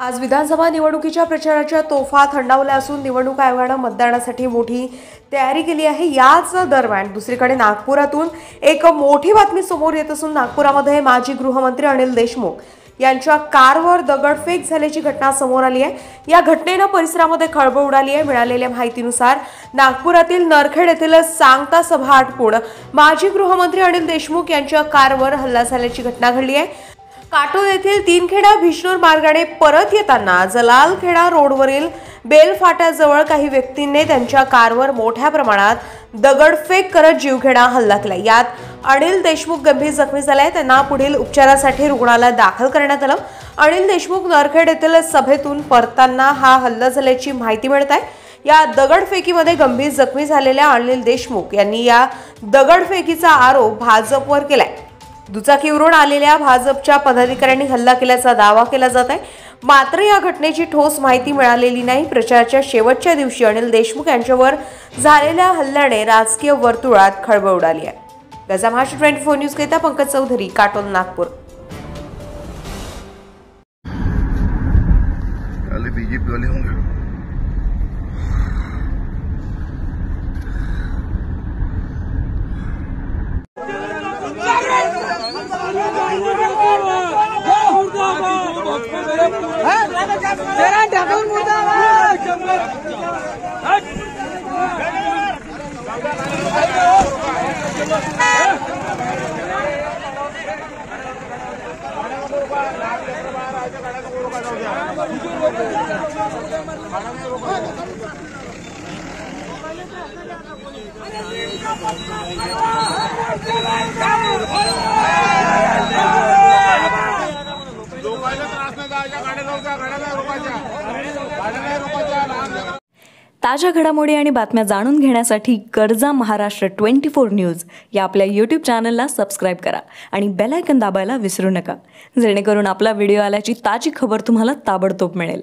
आज विधानसभा निवडणुकीच्या प्रचाराच्या तोफा थंडावल्या असून निवडणूक आयोगाने मतदानासाठी मोठी तयारी केली आहे। याच दरम्यान दुसरीकडे नागपुरातून एक मोठी बातमी समोर येत असून नागपुरामध्ये माजी गृहमंत्री अनिल देशमुख यांच्या कारवर दगडफेक झाल्याची घटना समोर आली आहे। या घटनेने परिसरामध्ये खळबळ उडाली आहे। मिळालेल्या माहितीनुसार नागपुरातील नरखेड येथील सांगता सभा आटपून माजी गृहमंत्री अनिल देशमुख यांच्या कारवर हल्ला झाल्याची घटना घडली आहे। काटोल येथील तीनखेडा भिष्णूर मार्गाने परत येताना जलालखेडा रोडवरील बेल फाट्याजवळ काही व्यक्तींनी त्यांच्या कारवर मोठ्या प्रमाणात दगडफेक करत जीवघेणा हल्ला केला। यात अनिल देशमुख गंभीर जखमी झाले। त्यांना पुढील उपचारासाठी रुग्णालयात दाखल करण्यात आलं। अनिल देशमुख नरखेड येथील सभेतून परतताना हा हल्ला झाल्याची माहिती मिळत आहे। या दगडफेकीमध्ये गंभीर जखमी झालेल्या अनिल देशमुख यांनी या दगडफेकीचा आरोप भाजपवर केलाय। दुचाकीवरून आलेल्या भाजपच्या पदाधिकाऱ्यांनी हल्ला केल्याचा दावा केला जात आहे। मात्र या घटनेची ठोस माहिती मिळालेली नाही। प्रचाराच्या शेवटच्या दिवशी अनिल देशमुख यांच्यावर झालेल्या हल्ल्याने राजकीय वर्तुळात खळबळ उडाली आहे। गजा महाराष्ट्र 24 न्यूज करिता पंकज चौधरी, काटोल, नागपूर। बीजेपी वाले होंगे। ताज्या घडामोडी आणि बातम्या जाणून घेण्यासाठी गरजा महाराष्ट्र 24 न्यूज या आपल्या YouTube चॅनलला सबस्क्राइब करा आणि बेल आयकॉन दाबायला विसरू नका, जेणेकरून आपला व्हिडिओ आल्याची ताजी खबर तुम्हाला ताबडतोब मिळेल।